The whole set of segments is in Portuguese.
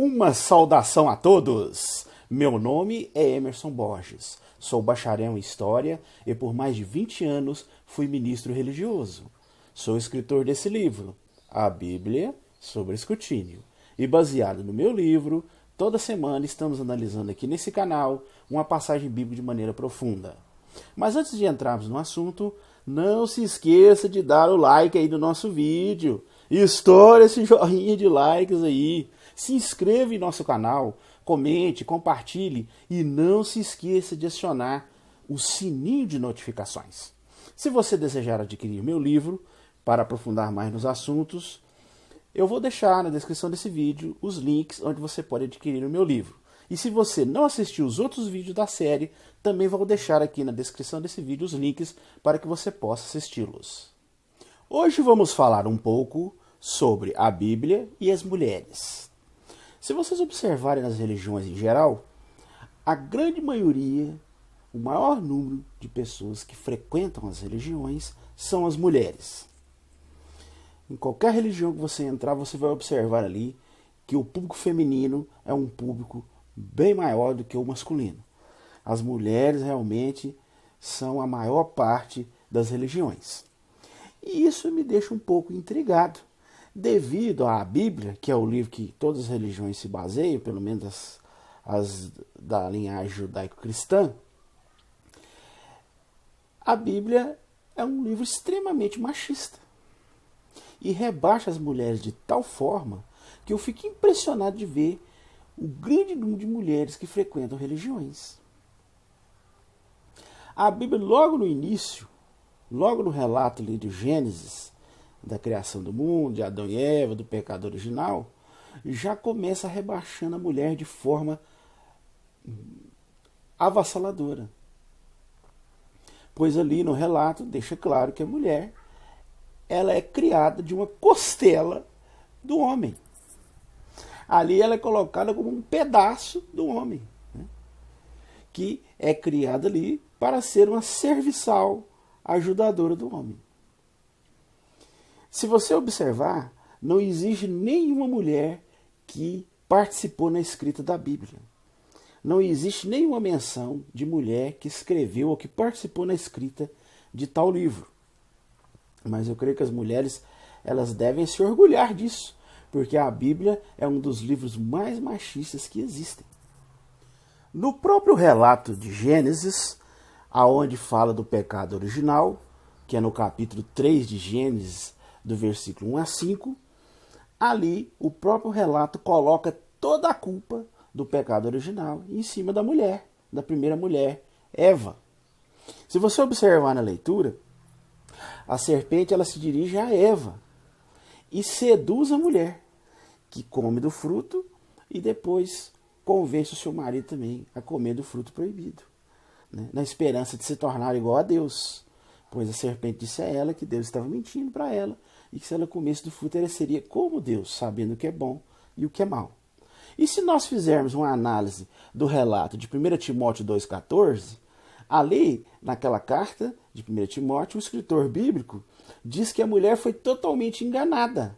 Uma saudação a todos! Meu nome é Emerson Borges, sou bacharel em História e por mais de 20 anos fui ministro religioso. Sou escritor desse livro, A Bíblia sobre Escrutínio. E baseado no meu livro, toda semana estamos analisando aqui nesse canal uma passagem bíblica de maneira profunda. Mas antes de entrarmos no assunto, não se esqueça de dar o like aí no nosso vídeo. Estoura esse joinha de likes aí. Se inscreva em nosso canal, comente, compartilhe e não se esqueça de acionar o sininho de notificações. Se você desejar adquirir meu livro para aprofundar mais nos assuntos, eu vou deixar na descrição desse vídeo os links onde você pode adquirir o meu livro. E se você não assistiu os outros vídeos da série, também vou deixar aqui na descrição desse vídeo os links para que você possa assisti-los. Hoje vamos falar um pouco sobre a Bíblia e as mulheres. Se vocês observarem nas religiões em geral, a grande maioria, o maior número de pessoas que frequentam as religiões são as mulheres. Em qualquer religião que você entrar, você vai observar ali que o público feminino é um público bem maior do que o masculino. As mulheres realmente são a maior parte das religiões. E isso me deixa um pouco intrigado, devido à Bíblia, que é o livro que todas as religiões se baseiam, pelo menos as da linhagem judaico-cristã. A Bíblia é um livro extremamente machista e rebaixa as mulheres de tal forma que eu fico impressionado de ver o grande número de mulheres que frequentam religiões. A Bíblia, logo no início, logo no relato ali de Gênesis, da criação do mundo, de Adão e Eva, do pecado original, já começa rebaixando a mulher de forma avassaladora. Pois ali no relato deixa claro que a mulher ela é criada de uma costela do homem. Ali ela é colocada como um pedaço do homem, né? Que é criada ali para ser uma serviçal ajudadora do homem. Se você observar, não existe nenhuma mulher que participou na escrita da Bíblia. Não existe nenhuma menção de mulher que escreveu ou que participou na escrita de tal livro. Mas eu creio que as mulheres elas devem se orgulhar disso, porque a Bíblia é um dos livros mais machistas que existem. No próprio relato de Gênesis, aonde fala do pecado original, que é no capítulo 3 de Gênesis, do versículo 1 a 5, ali o próprio relato coloca toda a culpa do pecado original em cima da mulher, da primeira mulher, Eva. Se você observar na leitura, a serpente ela se dirige a Eva e seduz a mulher, que come do fruto e depois convence o seu marido também a comer do fruto proibido, né? Na esperança de se tornar igual a Deus. Pois a serpente disse a ela que Deus estava mentindo para ela e que se ela comesse do fruto, ela seria como Deus, sabendo o que é bom e o que é mal. E se nós fizermos uma análise do relato de 1 Timóteo 2,14, ali, naquela carta de 1 Timóteo, o escritor bíblico diz que a mulher foi totalmente enganada.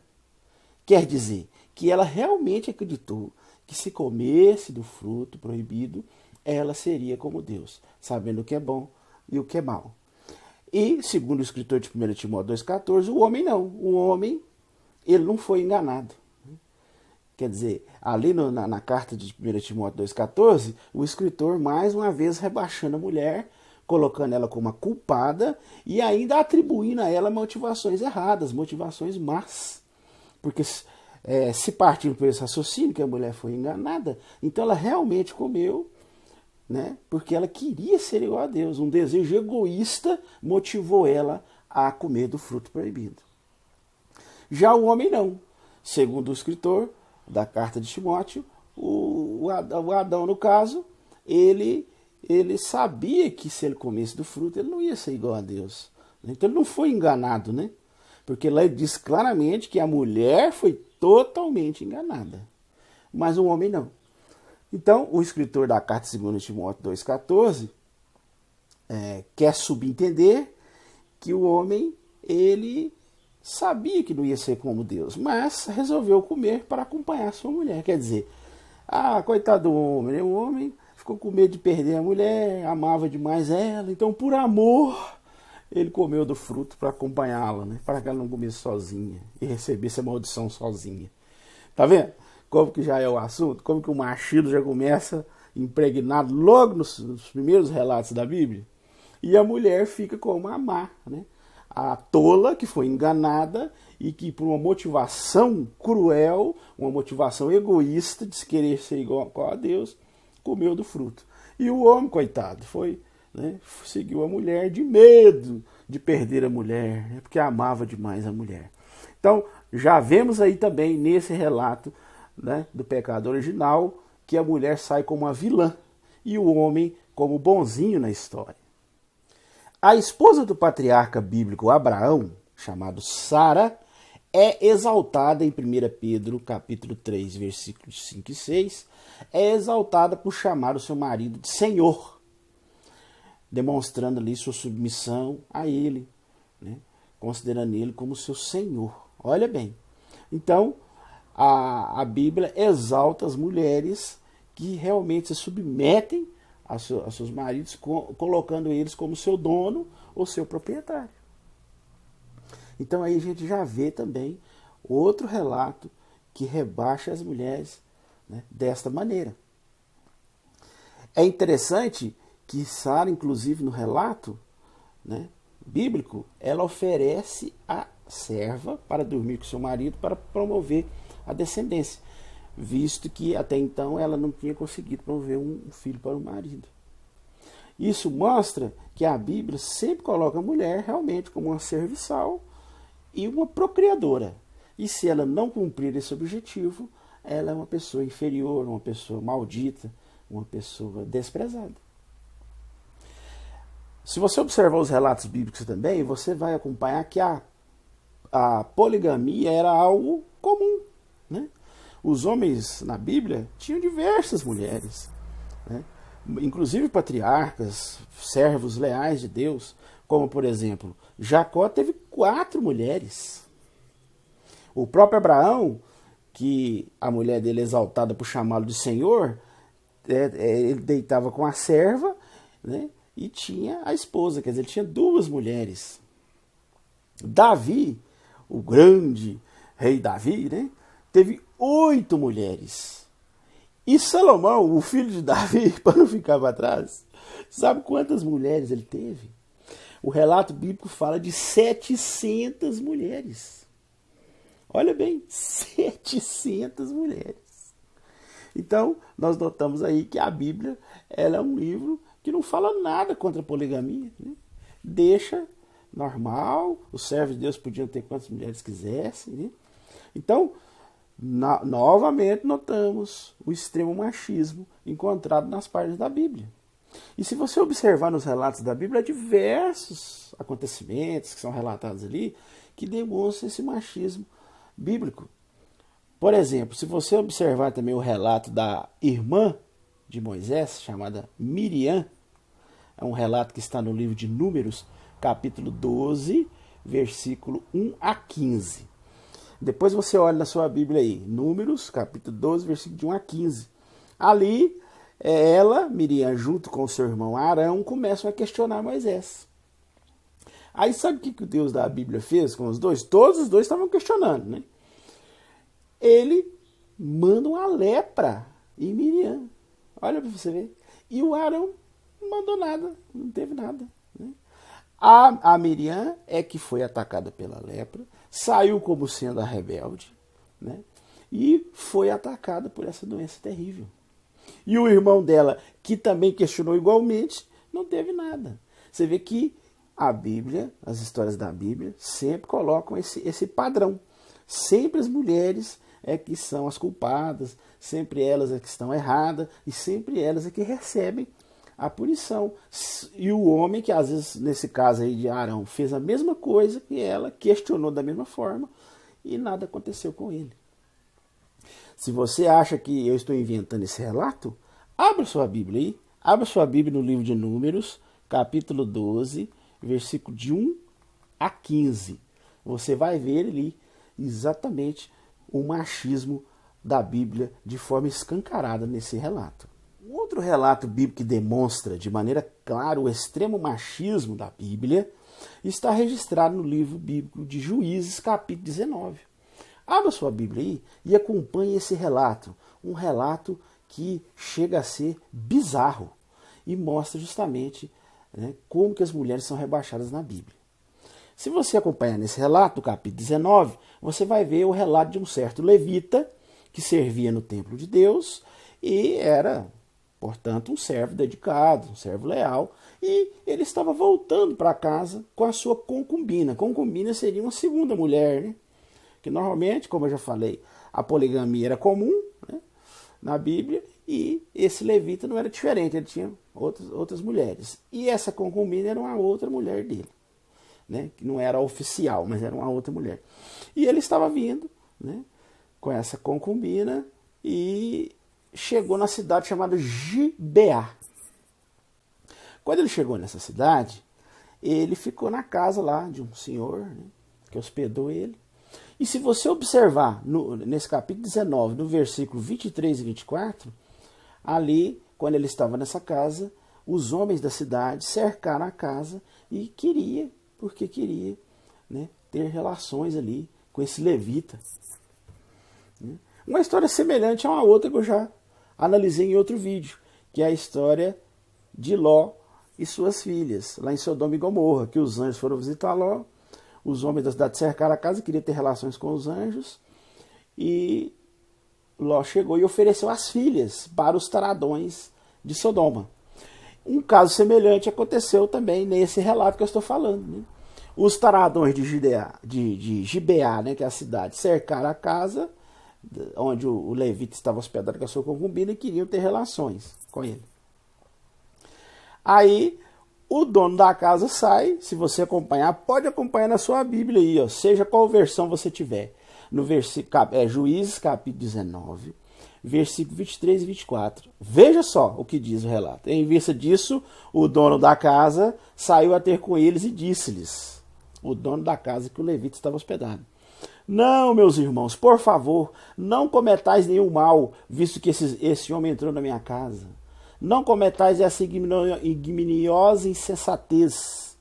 Quer dizer, que ela realmente acreditou que se comesse do fruto proibido, ela seria como Deus, sabendo o que é bom e o que é mal. E, segundo o escritor de 1 Timóteo 2,14, o homem não. O homem, ele não foi enganado. Quer dizer, ali na carta de 1 Timóteo 2,14, o escritor, mais uma vez, rebaixando a mulher, colocando ela como uma culpada e ainda atribuindo a ela motivações erradas, motivações más. Porque se partindo por esse raciocínio que a mulher foi enganada, então ela realmente comeu, né? Porque ela queria ser igual a Deus. Um desejo egoísta motivou ela a comer do fruto proibido. Já o homem não. Segundo o escritor da carta de Timóteo, o Adão, no caso, ele sabia que se ele comesse do fruto, ele não ia ser igual a Deus. Então ele não foi enganado, né? Porque lá ele diz claramente que a mulher foi totalmente enganada. Mas o homem não. Então, o escritor da carta de 2 Timóteo 2,14 quer subentender que o homem, ele sabia que não ia ser como Deus, mas resolveu comer para acompanhar sua mulher. Quer dizer, Ah, coitado do homem, né? O homem ficou com medo de perder a mulher, amava demais ela, então por amor ele comeu do fruto para acompanhá-la, né? Para que ela não comesse sozinha e recebesse a maldição sozinha. Tá vendo? Como que já é o assunto? Como que o machismo já começa impregnado logo nos primeiros relatos da Bíblia? E a mulher fica como a má, né? A tola que foi enganada e que por uma motivação cruel, uma motivação egoísta de querer ser igual a Deus, comeu do fruto. E o homem, coitado, foi, né, seguiu a mulher de medo de perder a mulher, né, porque amava demais a mulher. Então, já vemos aí também nesse relato, né, do pecado original que a mulher sai como uma vilã e o homem como bonzinho na história. A esposa do patriarca bíblico Abraão, chamado Sara, é exaltada em 1 Pedro, capítulo 3, versículos 5 e 6, é exaltada por chamar o seu marido de Senhor, demonstrando ali sua submissão a ele, né? Considerando ele como seu Senhor. Olha bem, então a Bíblia exalta as mulheres que realmente se submetem a seus maridos, colocando eles como seu dono ou seu proprietário. Então aí a gente já vê também outro relato que rebaixa as mulheres, né, desta maneira. É interessante que Sara, inclusive no relato, né, bíblico, ela oferece a serva para dormir com seu marido para promover a descendência, visto que até então ela não tinha conseguido promover um filho para o marido. Isso mostra que a Bíblia sempre coloca a mulher realmente como uma serviçal e uma procriadora. E se ela não cumprir esse objetivo, ela é uma pessoa inferior, uma pessoa maldita, uma pessoa desprezada. Se você observar os relatos bíblicos também, você vai acompanhar que a poligamia era algo comum, né? Os homens na Bíblia tinham diversas mulheres, né? Inclusive patriarcas, servos leais de Deus, como por exemplo, Jacó teve 4 mulheres. O próprio Abraão, que a mulher dele é exaltada por chamá-lo de Senhor, ele deitava com a serva, né, e tinha a esposa, quer dizer, ele tinha 2 mulheres. Davi, o grande rei Davi, né, teve 8 mulheres. E Salomão, o filho de Davi, para não ficar para trás, sabe quantas mulheres ele teve? O relato bíblico fala de 700 mulheres. Olha bem, 700 mulheres. Então, nós notamos aí que a Bíblia ela é um livro que não fala nada contra a poligamia, né? Deixa normal, os servos de Deus podiam ter quantas mulheres quisessem, né? Então, novamente notamos o extremo machismo encontrado nas páginas da Bíblia. E se você observar nos relatos da Bíblia, há diversos acontecimentos que são relatados ali que demonstram esse machismo bíblico. Por exemplo, se você observar também o relato da irmã de Moisés, chamada Miriam, é um relato que está no livro de Números, capítulo 12, versículo 1 a 15. Depois você olha na sua Bíblia aí, Números, capítulo 12, versículo de 1 a 15. Ali, ela, Miriam, junto com o seu irmão Arão, começam a questionar Moisés. Aí sabe o que o Deus da Bíblia fez com os dois? Todos os dois estavam questionando, né? Ele manda uma lepra em Miriam. Olha para você ver. E o Arão não mandou nada, não teve nada, né? A Miriam é que foi atacada pela lepra, saiu como sendo a rebelde, né? E foi atacada por essa doença terrível. E o irmão dela, que também questionou igualmente, não teve nada. Você vê que a Bíblia, as histórias da Bíblia, sempre colocam esse padrão. Sempre as mulheres é que são as culpadas, sempre elas é que estão erradas, e sempre elas é que recebem a punição. E o homem, que às vezes, nesse caso aí de Arão, fez a mesma coisa que ela, questionou da mesma forma, e nada aconteceu com ele. Se você acha que eu estou inventando esse relato, abra sua Bíblia aí, abra sua Bíblia no livro de Números, capítulo 12, versículo de 1 a 15. Você vai ver ali exatamente o machismo da Bíblia de forma escancarada nesse relato. Um outro relato bíblico que demonstra de maneira clara o extremo machismo da Bíblia está registrado no livro bíblico de Juízes, capítulo 19. Abra sua Bíblia aí e acompanhe esse relato. Um relato que chega a ser bizarro e mostra justamente, né, como que as mulheres são rebaixadas na Bíblia. Se você acompanhar nesse relato, do capítulo 19, você vai ver o relato de um certo levita que servia no templo de Deus e era, portanto, um servo dedicado, um servo leal, e ele estava voltando para casa com a sua concubina. Concubina seria uma segunda mulher, né? Que normalmente, como eu já falei, a poligamia era comum, né, na Bíblia, e esse levita não era diferente, ele tinha outras mulheres. E essa concubina era uma outra mulher dele, né, que não era oficial, mas era uma outra mulher. E ele estava vindo, né, com essa concubina e chegou na cidade chamada Gibeá. Quando ele chegou nessa cidade, ele ficou na casa lá de um senhor, né, que hospedou ele. E se você observar nesse capítulo 19, no versículo 23 e 24, ali, quando ele estava nessa casa, os homens da cidade cercaram a casa e queria, né, ter relações ali com esse levita. Uma história semelhante a uma outra que eu já analisei em outro vídeo, que é a história de Ló e suas filhas, lá em Sodoma e Gomorra, que os anjos foram visitar Ló, os homens da cidade cercaram a casa, queriam ter relações com os anjos, e Ló chegou e ofereceu as filhas para os taradões de Sodoma. Um caso semelhante aconteceu também nesse relato que eu estou falando, né? Os taradões de Gibeá, né, que é a cidade, cercaram a casa onde o levita estava hospedado com a sua concubina e queriam ter relações com ele. Aí o dono da casa sai, se você acompanhar, pode acompanhar na sua Bíblia aí, ó, seja qual versão você tiver. No versículo, Juízes capítulo 19, versículo 23 e 24. Veja só o que diz o relato. Em vista disso, o dono da casa saiu a ter com eles e disse-lhes, o dono da casa que o levita estava hospedado: não, meus irmãos, por favor, não cometais nenhum mal, visto que esse homem entrou na minha casa. Não cometais essa ignominiosa insensatez.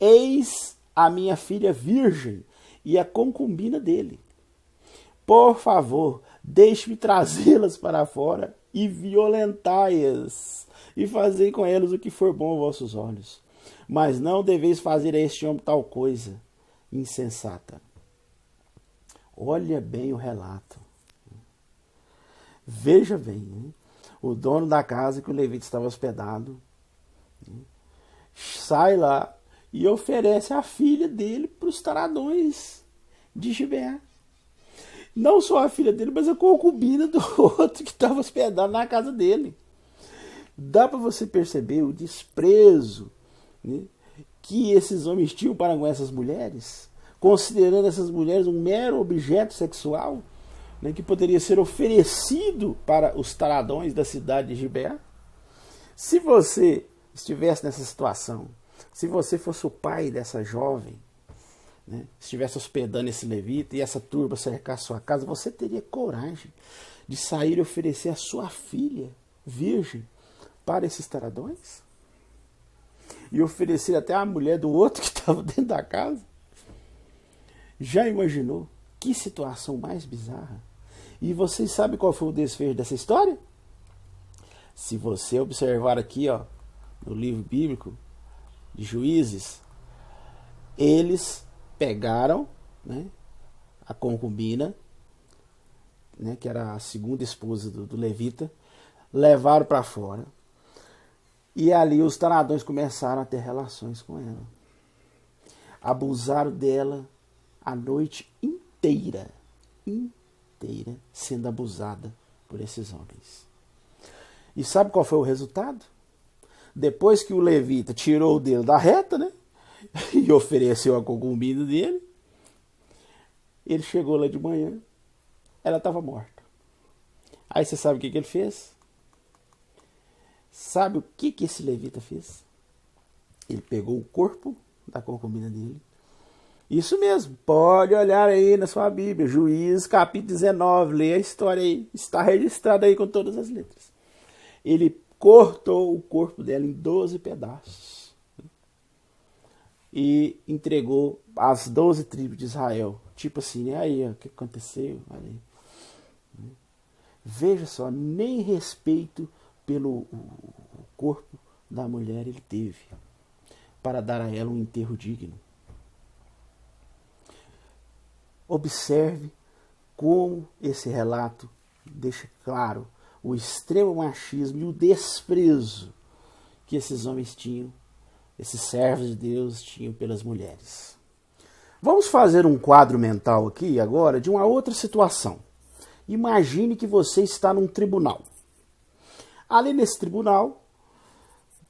Eis a minha filha virgem e a concubina dele. Por favor, deixe-me trazê-las para fora e violentai-as, e fazei com elas o que for bom aos vossos olhos. Mas não deveis fazer a este homem tal coisa insensata. Olha bem o relato. Veja bem, né? O dono da casa que o levita estava hospedado, né, sai lá e oferece a filha dele para os taradões de Gibeá. Não só a filha dele, mas a concubina do outro que estava hospedado na casa dele. Dá para você perceber o desprezo, né, que esses homens tinham para com essas mulheres, considerando essas mulheres um mero objeto sexual, né, que poderia ser oferecido para os taradões da cidade de Gibeá. Se você estivesse nessa situação, se você fosse o pai dessa jovem, né, estivesse hospedando esse levita e essa turba cercar a sua casa, você teria coragem de sair e oferecer a sua filha virgem para esses taradões? E oferecer até a mulher do outro que estava dentro da casa? Já imaginou? Que situação mais bizarra. E vocês sabem qual foi o desfecho dessa história? Se você observar aqui, ó, no livro bíblico de Juízes, eles pegaram, né, a concubina, né, que era a segunda esposa do levita, levaram para fora. E ali os taradões começaram a ter relações com ela. Abusaram dela a noite inteira sendo abusada por esses homens. E sabe qual foi o resultado? Depois que o levita tirou o dedo da reta, né, e ofereceu a concubina dele, ele chegou lá de manhã, ela estava morta. Aí você sabe o que ele fez? Sabe o que esse levita fez? Ele pegou o corpo da concubina dele Isso mesmo, pode olhar aí na sua Bíblia, Juízes capítulo 19, leia a história aí, está registrado aí com todas as letras. Ele cortou o corpo dela em 12 pedaços e entregou às 12 tribos de Israel. Tipo assim, né? Aí, ó, o que aconteceu? Aí. Veja só, nem respeito pelo corpo da mulher ele teve para dar a ela um enterro digno. Observe como esse relato deixa claro o extremo machismo e o desprezo que esses homens tinham, esses servos de Deus tinham pelas mulheres. Vamos fazer um quadro mental aqui agora de uma outra situação. Imagine que você está num tribunal. Ali nesse tribunal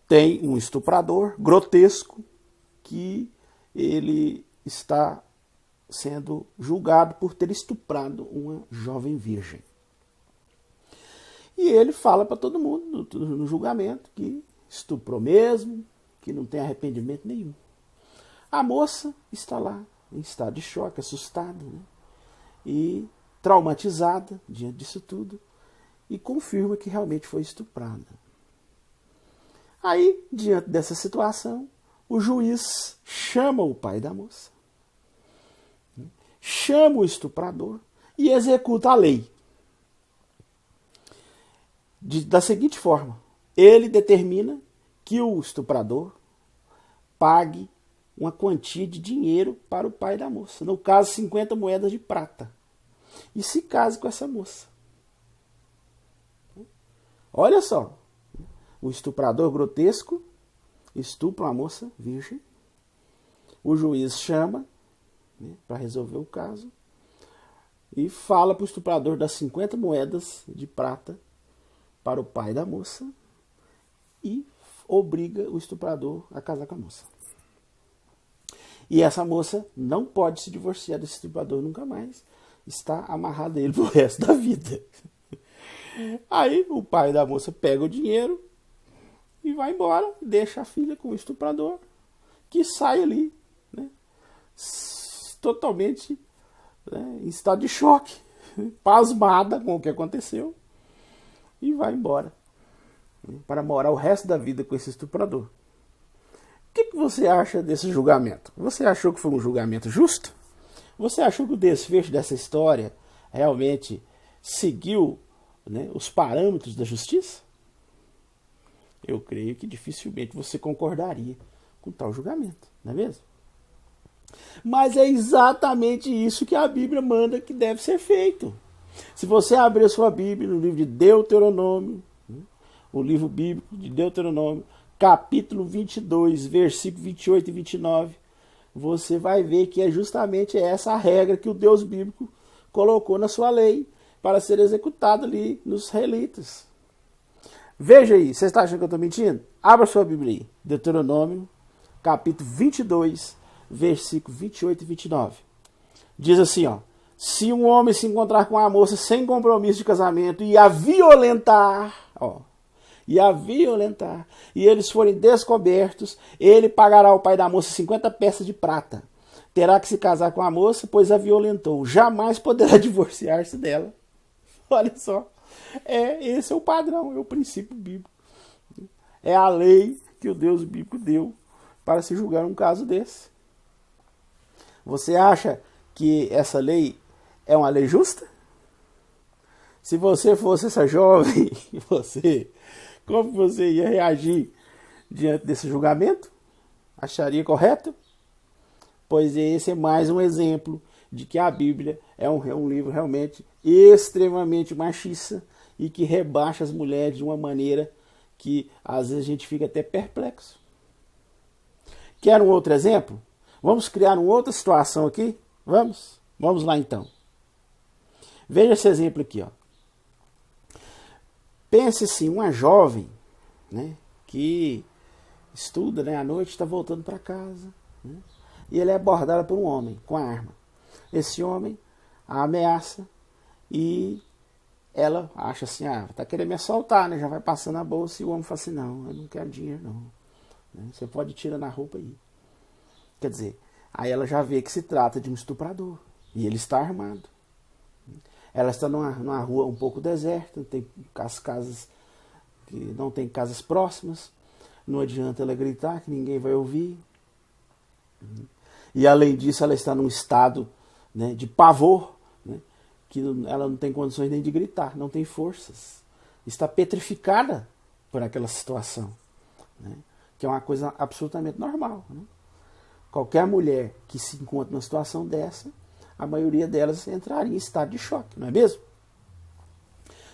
tem um estuprador grotesco que ele está sendo julgado por ter estuprado uma jovem virgem. E ele fala para todo mundo no julgamento que estuprou mesmo, que não tem arrependimento nenhum. A moça está lá em estado de choque, assustada, né? E traumatizada diante disso tudo, e confirma que realmente foi estuprada. Aí, diante dessa situação, o juiz chama o pai da moça, chama o estuprador e executa a lei. Da seguinte forma, ele determina que o estuprador pague uma quantia de dinheiro para o pai da moça, no caso 50 moedas de prata, e se case com essa moça. Olha só, o estuprador grotesco estupra uma moça virgem, o juiz chama, né, para resolver o caso e fala para o estuprador dar 50 moedas de prata para o pai da moça e obriga o estuprador a casar com a moça. E essa moça não pode se divorciar desse estuprador nunca mais. Está amarrada a ele pro resto da vida. Aí o pai da moça pega o dinheiro e vai embora, deixa a filha com o estuprador, que sai ali, né, totalmente, né, em estado de choque, pasmada com o que aconteceu, e vai embora, né, para morar o resto da vida com esse estuprador. O que você acha desse julgamento? Você achou que foi um julgamento justo? Você achou que o desfecho dessa história realmente seguiu, né, os parâmetros da justiça? Eu creio que dificilmente você concordaria com tal julgamento, não é mesmo? Mas é exatamente isso que a Bíblia manda que deve ser feito. Se você abrir a sua Bíblia no livro de Deuteronômio, o livro bíblico de Deuteronômio, capítulo 22, versículo 28 e 29, você vai ver que é justamente essa a regra que o Deus bíblico colocou na sua lei para ser executada ali nos israelitas. Veja aí, você está achando que eu estou mentindo? Abra sua Bíblia aí, Deuteronômio, capítulo 22, versículo 28 e 29. Diz assim, ó: se um homem se encontrar com uma moça sem compromisso de casamento e a violentar, e eles forem descobertos, ele pagará ao pai da moça 50 peças de prata. Terá que se casar com a moça, pois a violentou. Jamais poderá divorciar-se dela. Olha só. Esse é o padrão, é o princípio bíblico. É a lei que o Deus bíblico deu para se julgar um caso desse. Você acha que essa lei é uma lei justa? Se você fosse essa jovem, como você ia reagir diante desse julgamento? Acharia correto? Pois esse é mais um exemplo de que a Bíblia é um livro realmente extremamente machista e que rebaixa as mulheres de uma maneira que às vezes a gente fica até perplexo. Quer um outro exemplo? Vamos criar uma outra situação aqui? Vamos? Vamos lá então. Veja esse exemplo aqui, ó. Pense assim, uma jovem, né, que estuda, né, à noite, está voltando para casa, né, e ela é abordada por um homem com a arma. Esse homem a ameaça e ela acha assim, tá querendo me assaltar, né, já vai passando a bolsa, e o homem fala assim, não, eu não quero dinheiro não, né, você pode tirar na roupa aí. Quer dizer, Aí ela já vê que se trata de um estuprador. E ele está armado. Ela está numa rua um pouco deserta, tem as casas que não tem casas próximas. Não adianta ela gritar, que ninguém vai ouvir. E além disso, ela está num estado, né, de pavor, né, que ela não tem condições nem de gritar, não tem forças. Está petrificada por aquela situação, né, que é uma coisa absolutamente normal, né? Qualquer mulher que se encontra numa situação dessa, a maioria delas entraria em estado de choque, não é mesmo?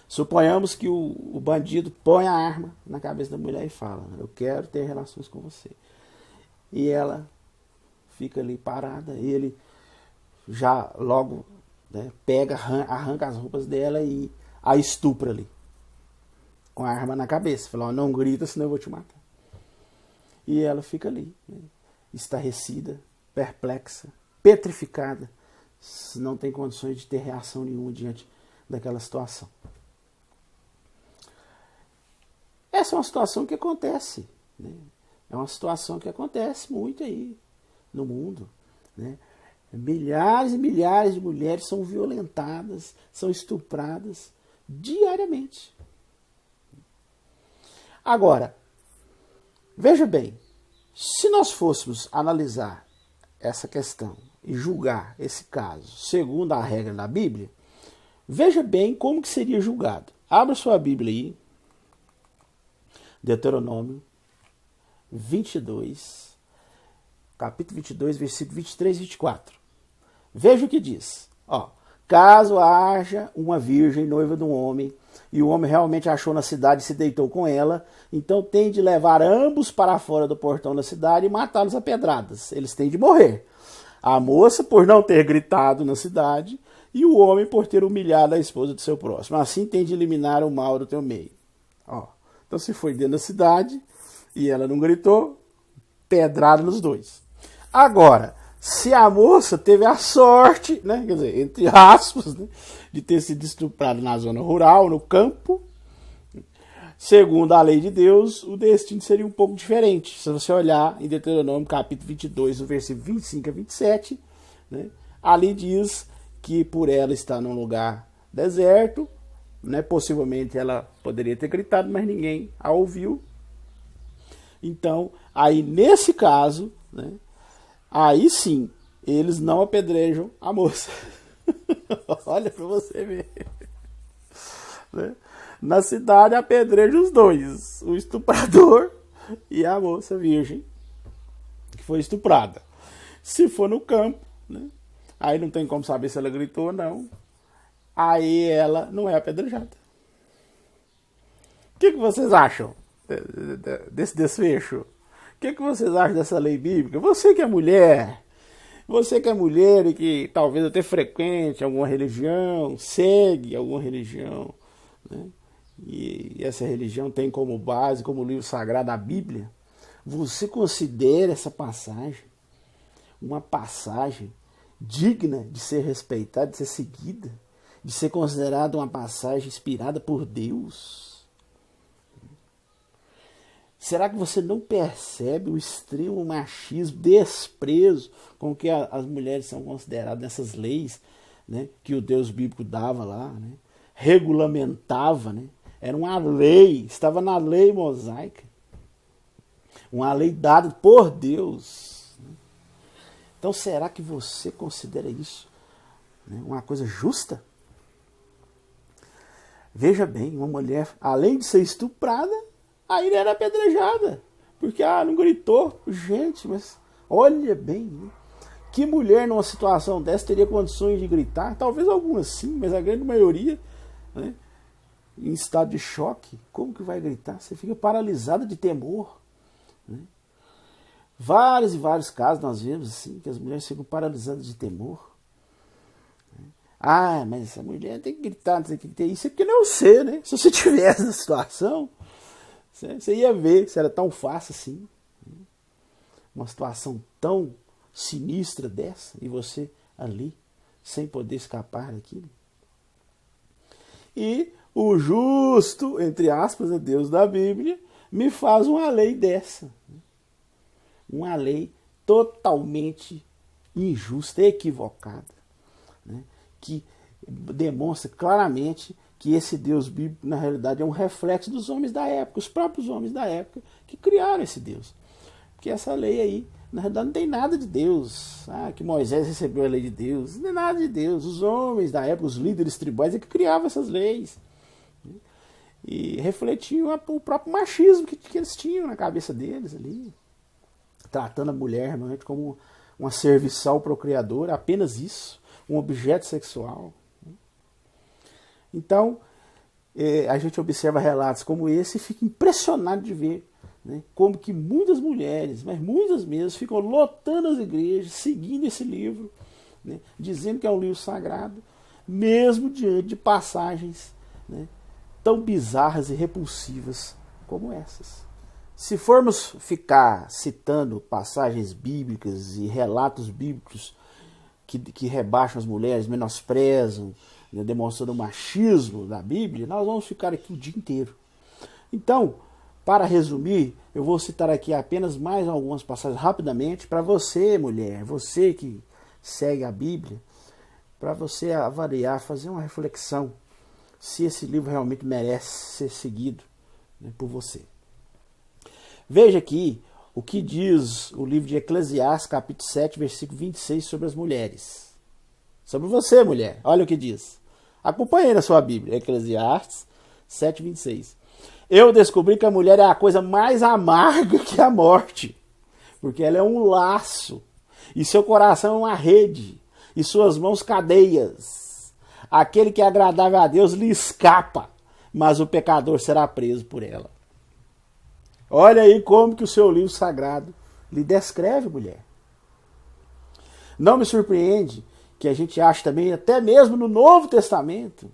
Suponhamos que o bandido põe a arma na cabeça da mulher e fala: eu quero ter relações com você. E ela fica ali parada, e ele já logo, né, pega, arranca as roupas dela e a estupra ali, com a arma na cabeça. Fala: não grita, senão eu vou te matar. E ela fica ali, né, estarrecida, perplexa, petrificada, não tem condições de ter reação nenhuma diante daquela situação. Essa é uma situação que acontece, né? É uma situação que acontece muito aí no mundo, né? Milhares e milhares de mulheres são violentadas, são estupradas diariamente. Agora, veja bem, se nós fôssemos analisar essa questão e julgar esse caso segundo a regra da Bíblia, veja bem como que seria julgado. Abra sua Bíblia aí, Deuteronômio 22, capítulo 22, versículo 23 e 24. Veja o que diz. Ó, caso haja uma virgem noiva de um homem, e o homem realmente achou na cidade e se deitou com ela, então tem de levar ambos para fora do portão da cidade e matá-los a pedradas. Eles têm de morrer. A moça por não ter gritado na cidade, e o homem por ter humilhado a esposa do seu próximo. Assim tem de eliminar o mal do teu meio. Ó, então se foi dentro da cidade e ela não gritou, pedrada nos dois. Agora, se a moça teve a sorte, né, quer dizer, entre aspas, né, de ter sido estuprada na zona rural, no campo, segundo a lei de Deus, o destino seria um pouco diferente. Se você olhar em Deuteronômio capítulo 22, no versículo 25 a 27, né, ali diz que por ela estar num lugar deserto, né, possivelmente ela poderia ter gritado, mas ninguém a ouviu. Então, aí nesse caso, né, aí sim, eles não apedrejam a moça. Olha para você ver. Né? Na cidade apedrejam os dois, o estuprador e a moça virgem que foi estuprada. Se for no campo, né, aí não tem como saber se ela gritou ou não. Aí ela não é apedrejada. O que vocês acham desse desfecho? O que vocês acham dessa lei bíblica? Você que é mulher e que talvez até frequente alguma religião, segue alguma religião, né? E essa religião tem como base, como livro sagrado, a Bíblia. Você considera essa passagem uma passagem digna de ser respeitada, de ser seguida, de ser considerada uma passagem inspirada por Deus? Será que você não percebe o extremo machismo, desprezo com que as mulheres são consideradas nessas leis, né, que o Deus bíblico dava lá, né, regulamentava, né? Era uma lei, estava na lei mosaica, uma lei dada por Deus. Então será que você considera isso, né, uma coisa justa? Veja bem, uma mulher, além de ser estuprada, ainda era apedrejada, porque não gritou. Gente, mas olha bem, né? Que mulher numa situação dessa teria condições de gritar? Talvez algumas sim, mas a grande maioria, né, em estado de choque. Como que vai gritar? Você fica paralisada de temor, né? Vários e vários casos nós vemos assim, que as mulheres ficam paralisadas de temor. Mas essa mulher tem que gritar, não sei o que tem. Isso é porque não é você, né? Se você tivesse essa situação, você ia ver se era tão fácil assim. Uma situação tão sinistra dessa, e você ali, sem poder escapar daquilo. E o justo, entre aspas, é Deus da Bíblia, me faz uma lei dessa. Uma lei totalmente injusta, equivocada, né? Que demonstra claramente que esse Deus bíblico, na realidade, é um reflexo dos homens da época, os próprios homens da época que criaram esse Deus. Porque essa lei aí, na realidade, não tem nada de Deus. Que Moisés recebeu a lei de Deus. Não tem nada de Deus. Os homens da época, os líderes tribais, é que criavam essas leis. E refletiam o próprio machismo que eles tinham na cabeça deles ali. Tratando a mulher realmente como uma serviçal procriadora, apenas isso. Um objeto sexual. Então, a gente observa relatos como esse e fica impressionado de ver, né, como que muitas mulheres, mas muitas mesmo, ficam lotando as igrejas, seguindo esse livro, né, dizendo que é um livro sagrado, mesmo diante de passagens, né, tão bizarras e repulsivas como essas. Se formos ficar citando passagens bíblicas e relatos bíblicos que rebaixam as mulheres, menosprezam, né, demonstrando o machismo da Bíblia, nós vamos ficar aqui o dia inteiro. Então, para resumir, eu vou citar aqui apenas mais algumas passagens rapidamente para você, mulher, você que segue a Bíblia, para você avaliar, fazer uma reflexão se esse livro realmente merece ser seguido, né, por você. Veja aqui o que diz o livro de Eclesiastes, capítulo 7, versículo 26, sobre as mulheres. Sobre você, mulher. Olha o que diz. Acompanhe na sua Bíblia, Eclesiastes 7, 26. Eu descobri que a mulher é a coisa mais amarga que a morte, porque ela é um laço, e seu coração é uma rede, e suas mãos cadeias. Aquele que é agradável a Deus lhe escapa, mas o pecador será preso por ela. Olha aí como que o seu livro sagrado lhe descreve, mulher. Não me surpreende que a gente ache também, até mesmo no Novo Testamento,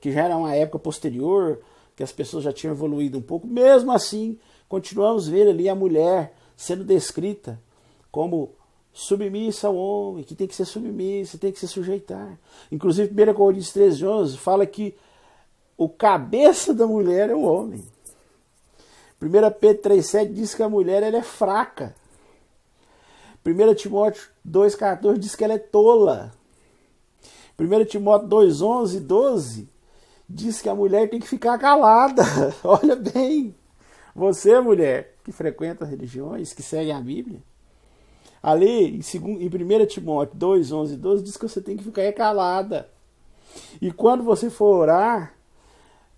que já era uma época posterior, que as pessoas já tinham evoluído um pouco, mesmo assim, continuamos a ver ali a mulher sendo descrita como submissa ao homem, que tem que ser submissa, tem que se sujeitar. Inclusive, 1 Coríntios 13:11 fala que o cabeça da mulher é o homem. 1 Pedro 3,7 diz que a mulher ela é fraca. 1 Timóteo 2,14 diz que ela é tola. 1 Timóteo 2,11 e 12 diz que a mulher tem que ficar calada. Olha bem, você, mulher, que frequenta as religiões, que segue a Bíblia, ali em 1 Timóteo 2,11 e 12 diz que você tem que ficar calada. E quando você for orar,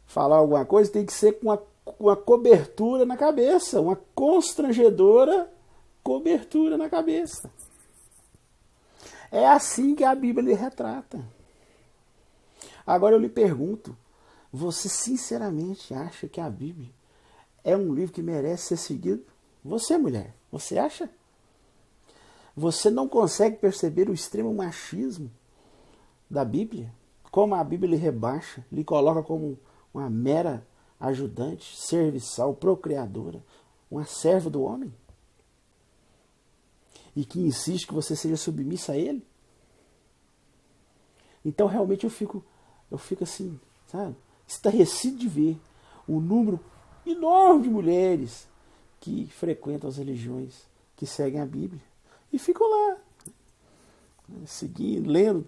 falar alguma coisa, tem que ser com uma cobertura na cabeça, uma constrangedora cobertura na cabeça. É assim que a Bíblia lhe retrata. Agora eu lhe pergunto, você sinceramente acha que a Bíblia é um livro que merece ser seguido? Você, mulher, você acha? Você não consegue perceber o extremo machismo da Bíblia? Como a Bíblia lhe rebaixa, lhe coloca como uma mera ajudante, serviçal, procriadora, uma serva do homem? E que insiste que você seja submissa a ele? Então realmente eu fico assim, sabe, estarrecido de ver o número enorme de mulheres que frequentam as religiões, que seguem a Bíblia e ficam lá, seguindo, lendo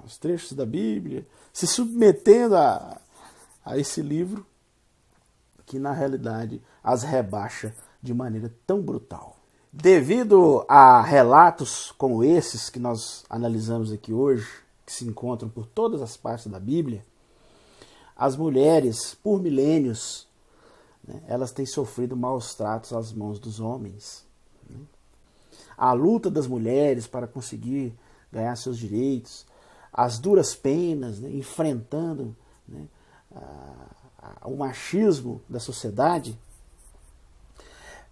os trechos da Bíblia, se submetendo a esse livro que na realidade as rebaixa de maneira tão brutal. Devido a relatos como esses que nós analisamos aqui hoje, que se encontram por todas as partes da Bíblia, as mulheres, por milênios, né, elas têm sofrido maus tratos às mãos dos homens. Né? A luta das mulheres para conseguir ganhar seus direitos, as duras penas, né, enfrentando, né, o machismo da sociedade,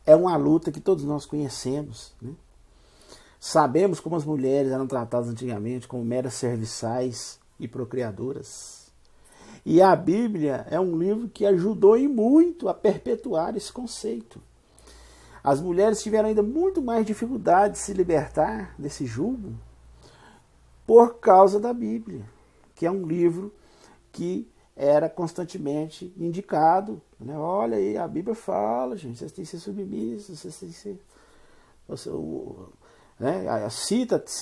é uma luta que todos nós conhecemos. Né? Sabemos como as mulheres eram tratadas antigamente como meras serviçais e procriadoras. E a Bíblia é um livro que ajudou e muito a perpetuar esse conceito. As mulheres tiveram ainda muito mais dificuldade de se libertar desse jugo por causa da Bíblia, que é um livro que era constantemente indicado. Né? Olha aí, a Bíblia fala, gente, vocês têm que ser submissos, vocês têm que ser... né?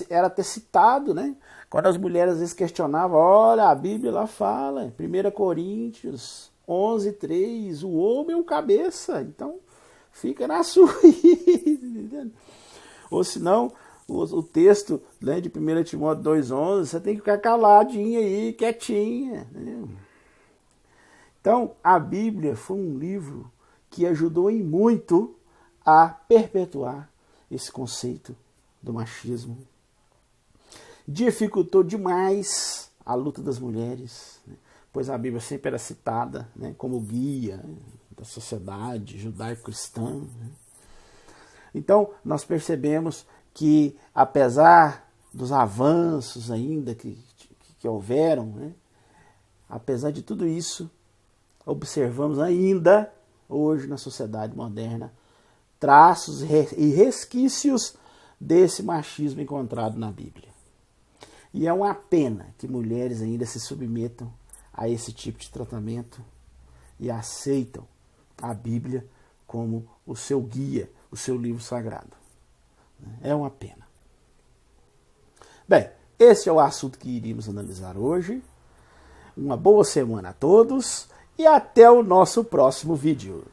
Era até citado, né? Quando as mulheres às vezes questionavam, olha, a Bíblia lá fala, 1 Coríntios 11:3, o homem é o cabeça, então fica na sua. Ou senão, o texto, né, de 1 Timóteo 2:11, você tem que ficar caladinha aí, quietinha. Né? Então, a Bíblia foi um livro que ajudou em muito a perpetuar esse conceito do machismo. Dificultou demais a luta das mulheres, né? Pois a Bíblia sempre era citada, né, como guia, né, da sociedade judaico-cristã. Né? Então, nós percebemos que, apesar dos avanços ainda que houveram, né, apesar de tudo isso, observamos ainda, hoje na sociedade moderna, traços e resquícios desse machismo encontrado na Bíblia. E é uma pena que mulheres ainda se submetam a esse tipo de tratamento e aceitam a Bíblia como o seu guia, o seu livro sagrado. É uma pena. Bem, esse é o assunto que iríamos analisar hoje. Uma boa semana a todos e até o nosso próximo vídeo.